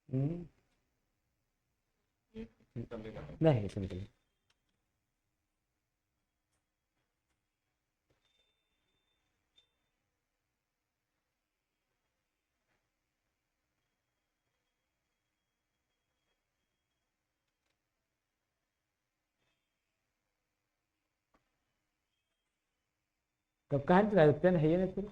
हम्म, नहीं सिंपल। कब कहाँ पेन है ये नहीं फिर।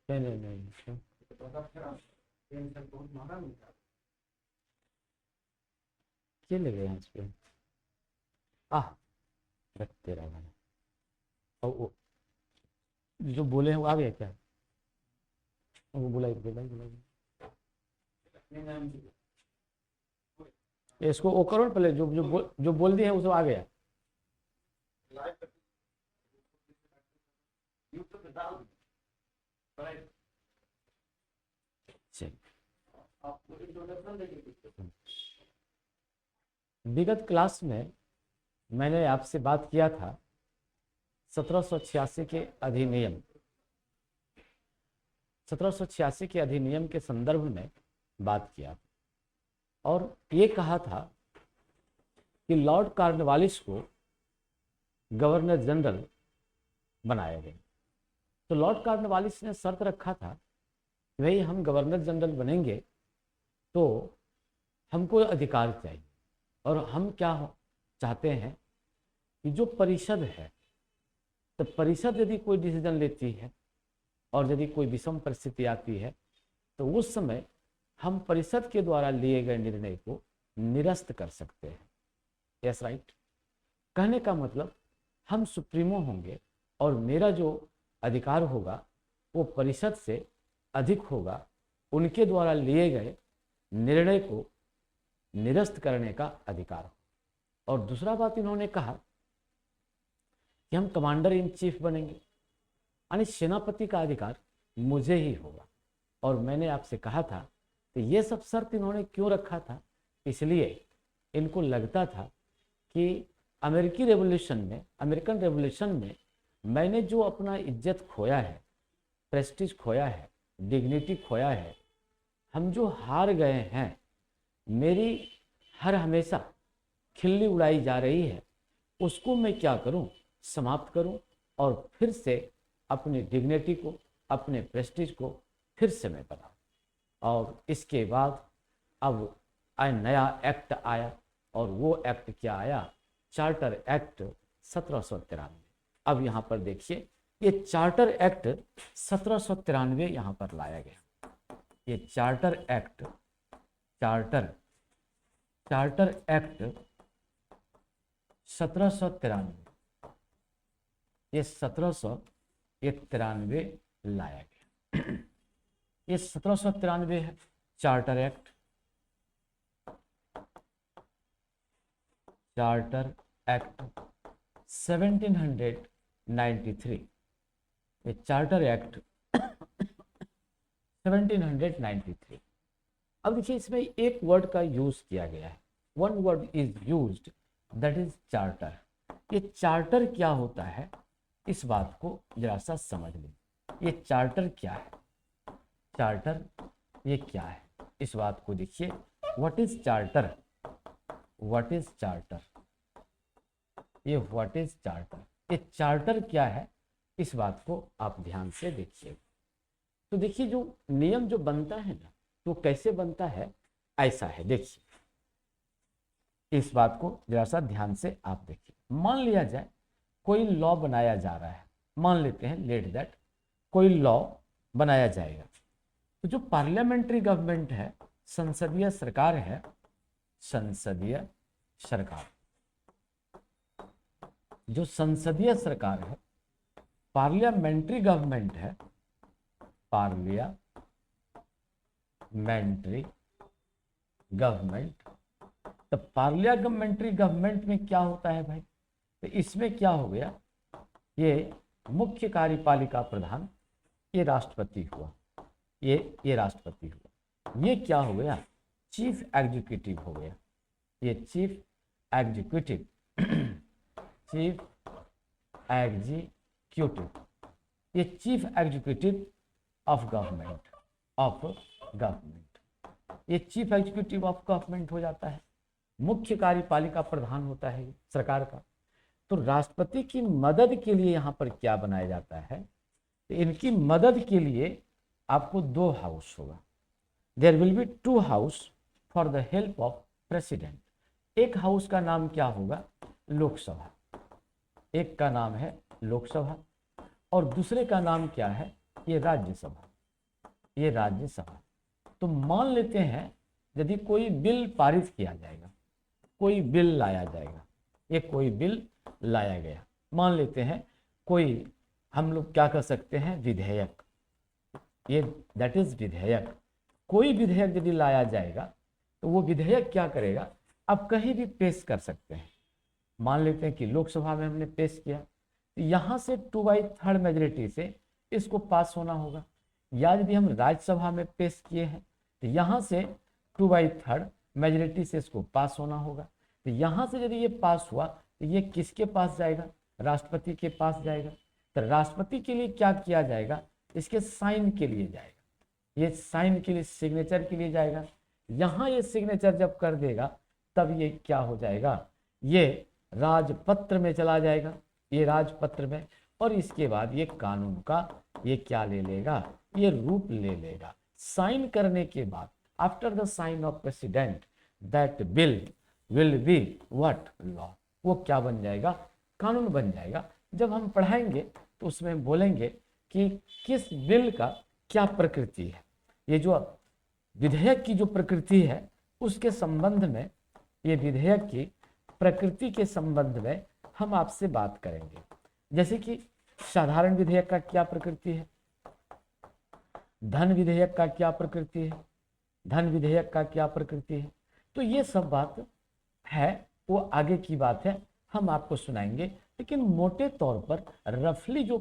नहीं नहीं नहीं क्यों? ये ले गए यहाँ पे। आह, रख तेरा गाना। और वो जो बोले हैं वो आ गया क्या? वो बुलाई बुलाई बुलाई। इसको वो करो ना पहले, जो बोल दिए हैं वो सब आ गया। चल। विगत क्लास में मैंने आपसे बात किया था 1786 के अधिनियम, 1786 के अधिनियम के संदर्भ में बात किया और ये कहा था कि लॉर्ड कॉर्नवालिस को गवर्नर जनरल बनाया गया। तो लॉर्ड कॉर्नवालिस ने शर्त रखा था कि भाई हम गवर्नर जनरल बनेंगे तो हमको अधिकार चाहिए, और हम क्या चाहते हैं कि जो परिषद है, तो परिषद यदि कोई डिसीजन लेती है और यदि कोई विषम परिस्थिति आती है तो उस समय हम परिषद के द्वारा लिए गए निर्णय को निरस्त कर सकते हैं। Yes right. कहने का मतलब हम सुप्रीमो होंगे और मेरा जो अधिकार होगा वो परिषद से अधिक होगा, उनके द्वारा लिए गए निर्णय को निरस्त करने का अधिकार। और दूसरा बात इन्होंने कहा कि हम कमांडर इन चीफ बनेंगे, यानी सेनापति का अधिकार मुझे ही होगा। और मैंने आपसे कहा था कि ये सब शर्त इन्होंने क्यों रखा था, इसलिए इनको लगता था कि अमेरिकी रेवोल्यूशन में, अमेरिकन रेवोल्यूशन में मैंने जो अपना इज्जत खोया है, प्रेस्टीज खोया है, डिग्निटी खोया है, हम जो हार गए हैं, मेरी हर हमेशा खिल्ली उड़ाई जा रही है, उसको मैं क्या करूं, समाप्त करूं और फिर से अपनी डिग्निटी को, अपने प्रेस्टीज को फिर से मैं बनाऊं। और इसके बाद अब नया एक्ट आया, और वो एक्ट क्या आया, चार्टर एक्ट 1793। अब यहाँ पर देखिए, ये चार्टर एक्ट 1793 यहाँ पर लाया गया। ये charter act, charter charter act 1793, ये 1793 लाया गया। ये 1793 है चार्टर एक्ट, चार्टर एक्ट 1793। ये चार्टर एक्ट 1793। अब देखिए इसमें एक वर्ड का यूज किया गया है, one word is used, that is charter. ये चार्टर क्या होता है, इस बात को जरा सा समझ लें। ये चार्टर क्या है, चार्टर ये क्या है, इस बात को देखिए। What is charter, what is charter, ये व्हाट इज चार्टर, ये चार्टर क्या है, इस बात को आप ध्यान से देखिए। तो देखिए जो नियम जो बनता है ना, तो कैसे बनता है, ऐसा है। देखिए इस बात को जरा सा ध्यान से आप देखिए। मान लिया जाए कोई लॉ बनाया जा रहा है, मान लेते हैं लेट दैट कोई लॉ बनाया जाएगा, तो जो पार्लियामेंट्री गवर्नमेंट है, संसदीय सरकार है, संसदीय सरकार, जो संसदीय सरकार है, पार्लियामेंट्री गवर्नमेंट है, पार्लियामेंट्री गवर्नमेंट, तो पार्लियामेंट्री गवर्नमेंट में क्या होता है भाई, तो इसमें क्या हो गया, ये मुख्य कार्यपालिका प्रधान ये राष्ट्रपति हुआ, ये राष्ट्रपति हुआ, ये क्या हो गया, चीफ एग्जीक्यूटिव हो गया, ये चीफ एग्जीक्यूटिव चीफ एग्जीक्यूटिव, ये चीफ एग्जीक्यूटिव ऑफ गवर्नमेंट, ये चीफ एग्जीक्यूटिव ऑफ गवर्नमेंट हो जाता है, मुख्य कार्यपालिका प्रधान होता है सरकार का। तो राष्ट्रपति की मदद के लिए यहाँ पर क्या बनाया जाता है, तो इनकी मदद के लिए आपको 2 हाउस होगा, there will be 2 house for the help of president. एक हाउस का नाम क्या होगा, लोकसभा, एक का नाम है लोकसभा और दूसरे का नाम क्या है, ये राज्यसभा, ये राज्यसभा। तो मान लेते हैं यदि कोई बिल पारित किया जाएगा, कोई बिल लाया जाएगा, ये कोई बिल लाया गया, मान लेते हैं कोई, हम लोग क्या कर सकते हैं, विधेयक, ये दैट इज विधेयक, कोई विधेयक यदि लाया जाएगा तो वो विधेयक क्या करेगा, आप कहीं भी पेश कर सकते हैं। मान लेते हैं कि लोकसभा में हमने पेश किया, तो यहाँ से 2/3 मेजोरिटी से इसको पास होना होगा, या यदि हम राज्यसभा में पेश किए हैं तो यहाँ से 2/3 मेजोरिटी से इसको पास होना होगा। तो यहाँ से यदि ये पास हुआ तो ये किसके पास जाएगा, राष्ट्रपति के पास जाएगा। तो राष्ट्रपति के लिए क्या किया जाएगा, इसके साइन के लिए जाएगा, ये साइन के लिए, सिग्नेचर के लिए जाएगा। यहाँ ये सिग्नेचर जब कर देगा तब ये क्या हो जाएगा, ये राजपत्र में चला जाएगा, ये राजपत्र में, और इसके बाद ये कानून का ये क्या ले लेगा, ये रूप ले लेगा। साइन करने के बाद after the sign of president that bill will be what, law, वो क्या बन जाएगा, कानून बन जाएगा। जब हम पढ़ाएंगे तो उसमें बोलेंगे कि किस बिल का क्या प्रकृति है, ये जो विधेयक की जो प्रकृति है उसके संबंध में, ये विधेयक की प्रकृति के संबंध में हम आपसे बात करेंगे। जैसे कि साधारण विधेयक का क्या प्रकृति है, धन विधेयक का क्या प्रकृति है, धन विधेयक का क्या प्रकृति है, तो ये सब बात है, वो आगे की बात है, हम आपको सुनाएंगे। लेकिन मोटे तौर पर रफली जो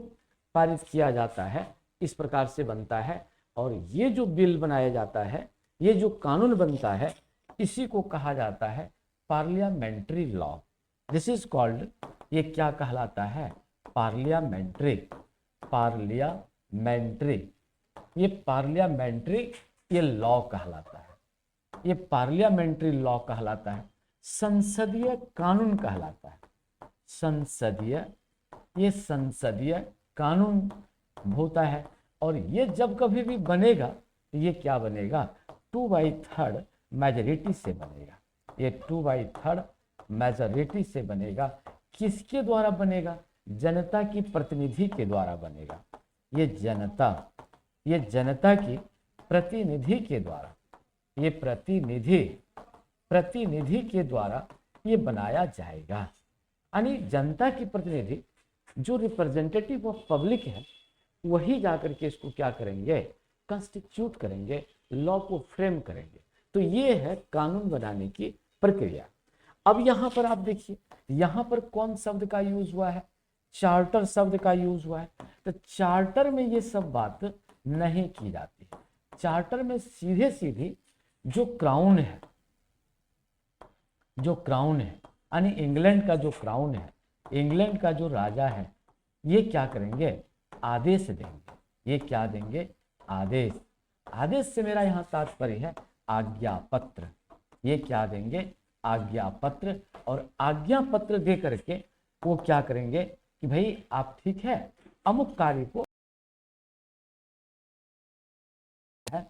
पारित किया जाता है इस प्रकार से बनता है, और ये जो बिल बनाया जाता है, ये जो कानून बनता है, इसी को कहा जाता है parliamentary law. This is called, ये क्या कहलाता है, पार्लियामेंट्री, पार्लियामेंट्री, ये पार्लियामेंट्री ये लॉ कहलाता है, ये पार्लियामेंट्री लॉ कहलाता है, संसदीय कानून कहलाता है, संसदीय, ये संसदीय कानून होता है। और ये जब कभी भी बनेगा तो ये क्या बनेगा, 2/3 मेजोरिटी से बनेगा, ये 2/3 मेजोरिटी से बनेगा। किसके द्वारा बनेगा, जनता की प्रतिनिधि के द्वारा बनेगा, ये जनता, ये जनता की प्रतिनिधि के द्वारा, ये प्रतिनिधि के द्वारा ये बनाया जाएगा। यानी जनता की प्रतिनिधि जो रिप्रेजेंटेटिव ऑफ पब्लिक है वही जाकर के इसको क्या करेंगे, कॉन्स्टिट्यूट करेंगे, लॉ को फ्रेम करेंगे। तो ये है कानून बनाने की प्रक्रिया। अब यहाँ पर आप देखिए, यहाँ पर कौन शब्द का यूज हुआ है, चार्टर शब्द का यूज हुआ है। तो चार्टर में ये सब बात नहीं की जाती, चार्टर में सीधे सीधी जो क्राउन है, जो क्राउन है, यानी इंग्लैंड का जो क्राउन है, इंग्लैंड का जो राजा है, ये क्या करेंगे, आदेश देंगे। ये क्या देंगे, आदेश। आदेश से मेरा यहाँ तात्पर्य है आज्ञा पत्र, ये क्या देंगे, आज्ञा पत्र। और आज्ञा पत्र दे करके वो क्या करेंगे कि भाई आप ठीक है, अमुक कार्य को है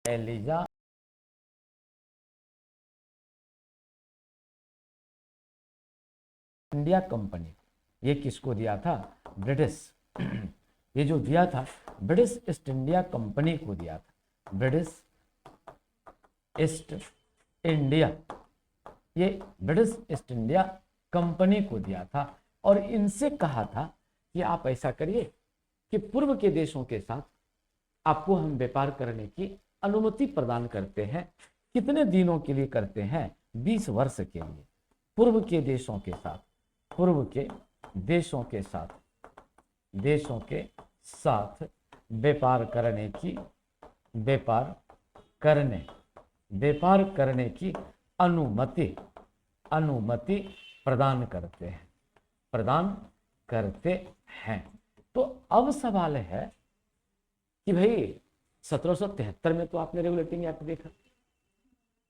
एलिजा इंडिया कंपनी, ये किसको दिया था? ब्रिटिश, ये जो दिया था ब्रिटिश ईस्ट इंडिया कंपनी को दिया था, ब्रिटिश ईस्ट इंडिया, ये ब्रिटिश ईस्ट इंडिया कंपनी को दिया था। और इनसे कहा था कि आप ऐसा करिए कि पूर्व के देशों के साथ आपको हम व्यापार करने की अनुमति प्रदान करते हैं। कितने दिनों के लिए करते हैं? 20 वर्ष के लिए। पूर्व के देशों के साथ, पूर्व के देशों के साथ, देशों के साथ व्यापार करने की, व्यापार करने की अनुमति प्रदान करते हैं, प्रदान करते हैं। तो अब सवाल है कि भाई 1773 में तो आपने रेगुलेटिंग एक्ट देखा,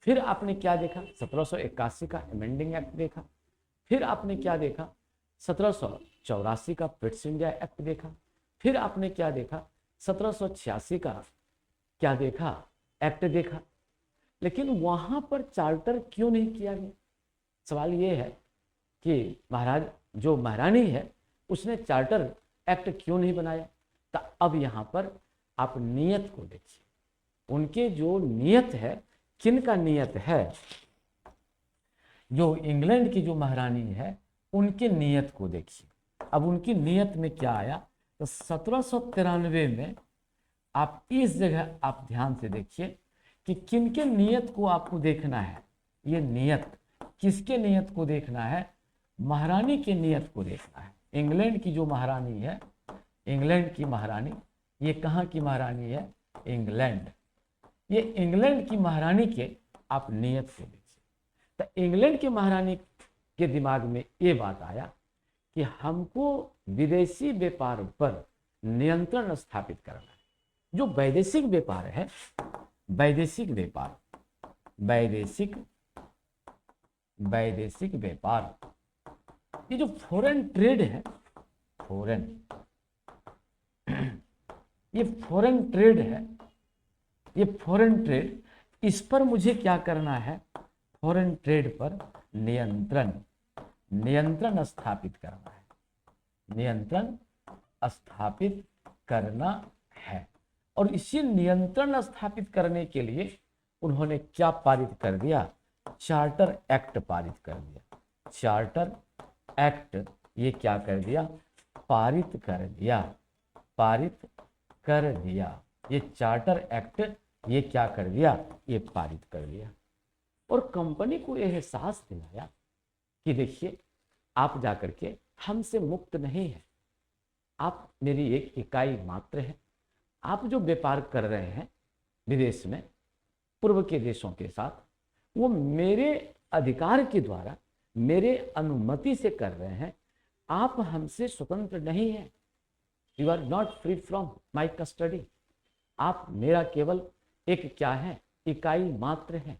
फिर आपने क्या देखा? 1781 का अमेंडिंग एक्ट देखा, फिर आपने क्या देखा? 1784 का पिट्स इंडिया एक्ट देखा, फिर आपने क्या देखा? 1786 का क्या देखा? एक्ट देखा। लेकिन वहां पर चार्टर क्यों नहीं किया गया? सवाल ये है कि महाराज जो महारानी है उसने चार्टर एक्ट क्यों नहीं बनाया? तो अब यहाँ पर आप नियत को देखिए, उनके जो नियत है, किनका नियत है? जो इंग्लैंड की जो महारानी है उनके नियत को देखिए। अब उनकी नियत में क्या आया? तो 1793 में आप इस जगह आप ध्यान से देखिए कि किनके नियत को आपको देखना है। ये नियत किसके नियत को देखना है? महारानी के नियत को देखना है। इंग्लैंड की जो महारानी है, इंग्लैंड की महारानी, ये कहाँ की महारानी है? इंग्लैंड। ये इंग्लैंड की महारानी के आप नियत को देखिए। तो इंग्लैंड की महारानी के दिमाग में ये बात आया कि हमको विदेशी व्यापार पर नियंत्रण स्थापित करना है। जो वैदेशिक व्यापार है, वैदेशिक व्यापार, वैदेशिक व्यापार, ये जो फॉरेन ट्रेड है, ये फॉरेन ट्रेड है, ये फॉरेन ट्रेड, इस पर मुझे क्या करना है? फॉरेन ट्रेड पर नियंत्रण स्थापित करना है, नियंत्रण स्थापित करना है। और इसी नियंत्रण स्थापित करने के लिए उन्होंने क्या पारित कर दिया? चार्टर एक्ट पारित कर दिया। चार्टर एक्ट ये क्या कर दिया? पारित कर दिया, पारित कर दिया। ये चार्टर एक्ट ये क्या कर दिया? ये पारित कर दिया। और कंपनी को यह एहसास दिलाया कि देखिए आप जाकर के हमसे मुक्त नहीं है, आप मेरी एक इकाई मात्र है। आप जो व्यापार कर रहे हैं विदेश में पूर्व के देशों के साथ, वो मेरे अधिकार के द्वारा, मेरे अनुमति से कर रहे हैं। आप हमसे स्वतंत्र नहीं हैं। You are not free from my custody. आप मेरा केवल एक क्या है? इकाई मात्र है।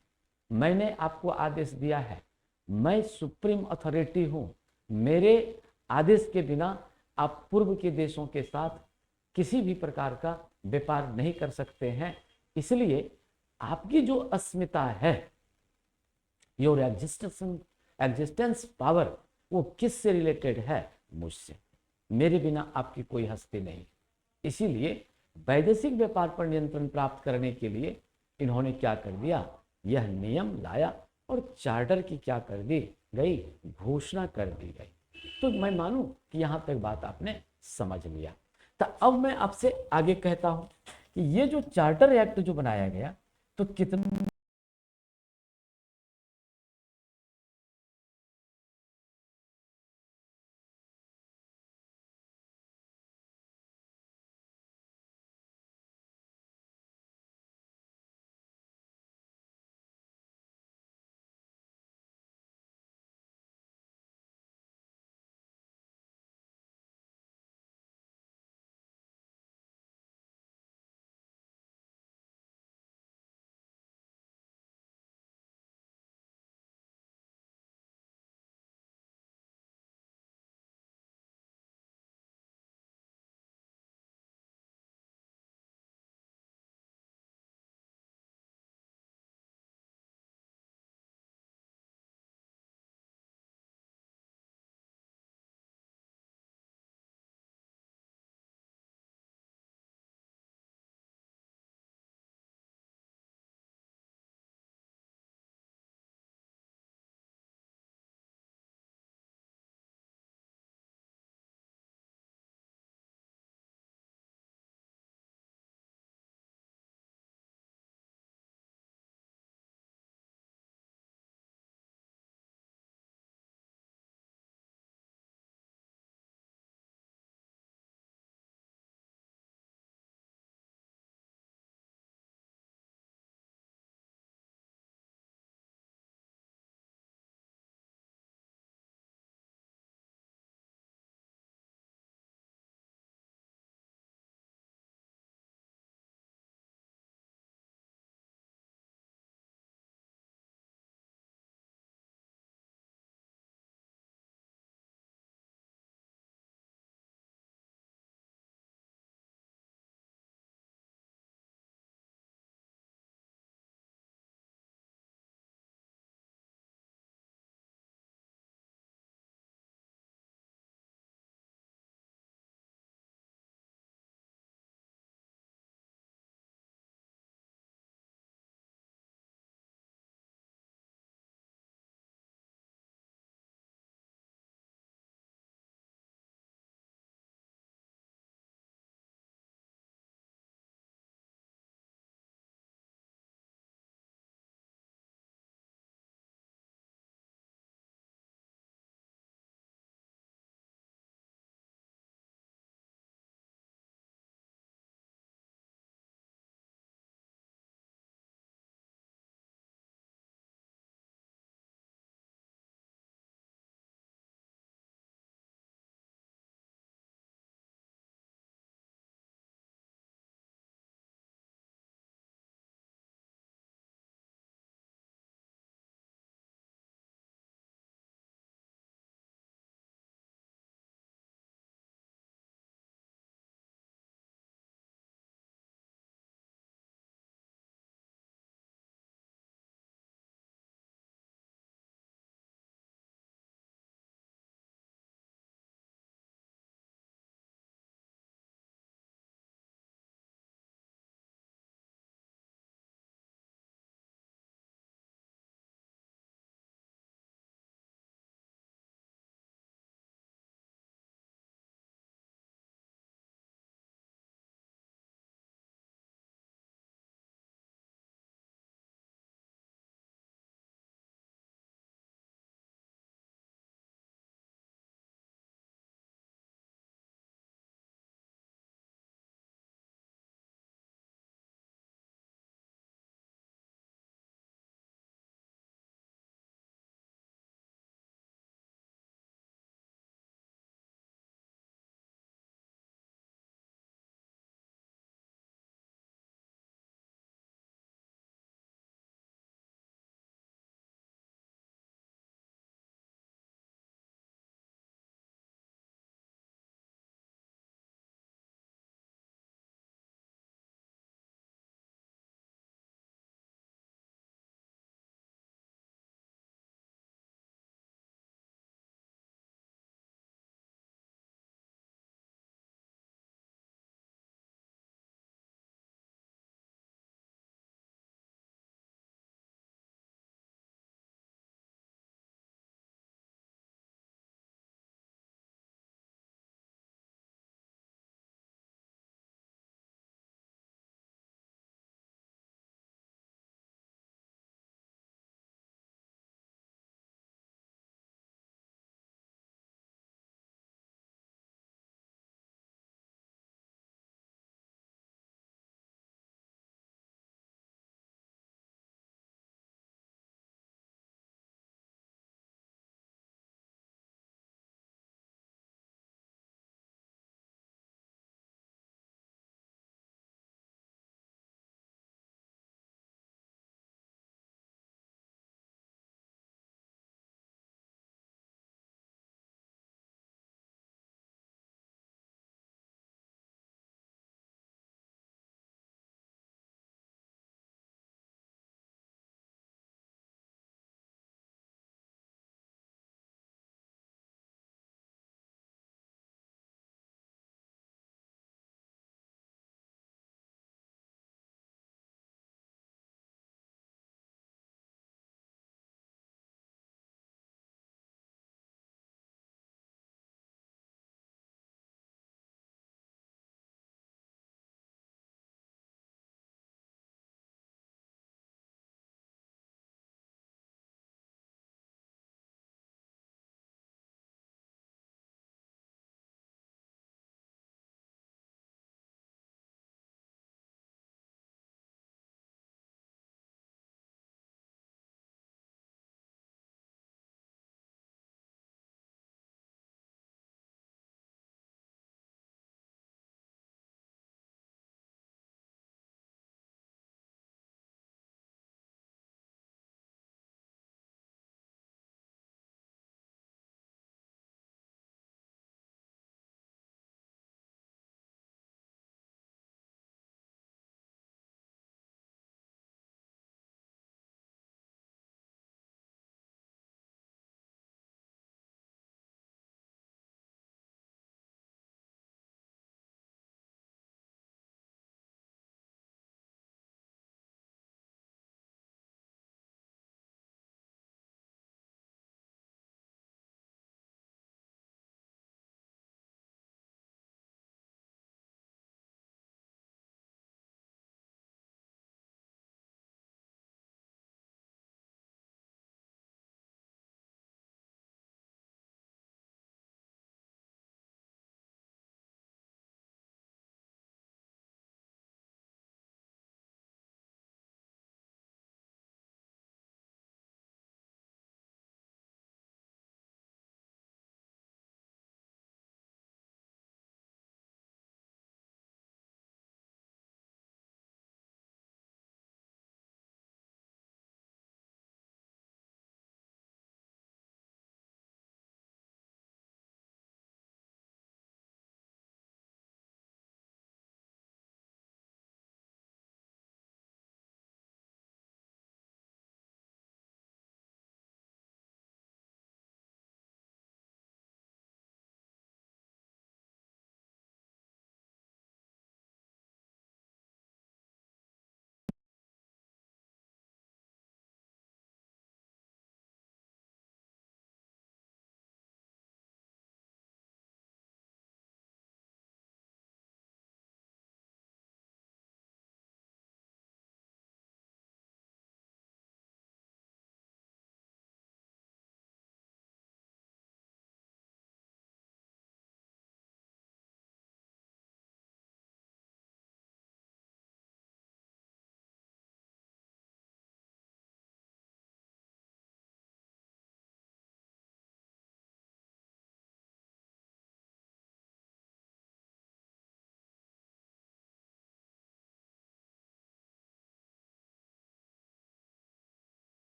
मैंने आपको आदेश दिया है, मैं सुप्रीम अथॉरिटी हूँ। मेरे आदेश के बिना आप पूर्व के देशों के साथ किसी भी प्रकार का व्यापार नहीं कर सकते हैं। इसलिए आपकी जो अस्मिता है, योर एग्जिस्टेंस पावर, वो किससे रिलेटेड है? मुझसे। मेरे बिना आपकी कोई हस्ती नहीं। इसीलिए वैदेशिक व्यापार पर नियंत्रण प्राप्त करने के लिए इन्होंने क्या कर दिया? यह नियम लाया और चार्टर की क्या कर दी गई? घोषणा कर दी गई। तो मैं मानूं कि यहाँ तक बात आपने समझ लिया। तो अब मैं आपसे आगे कहता हूँ कि ये जो चार्टर एक्ट जो बनाया गया, तो कितना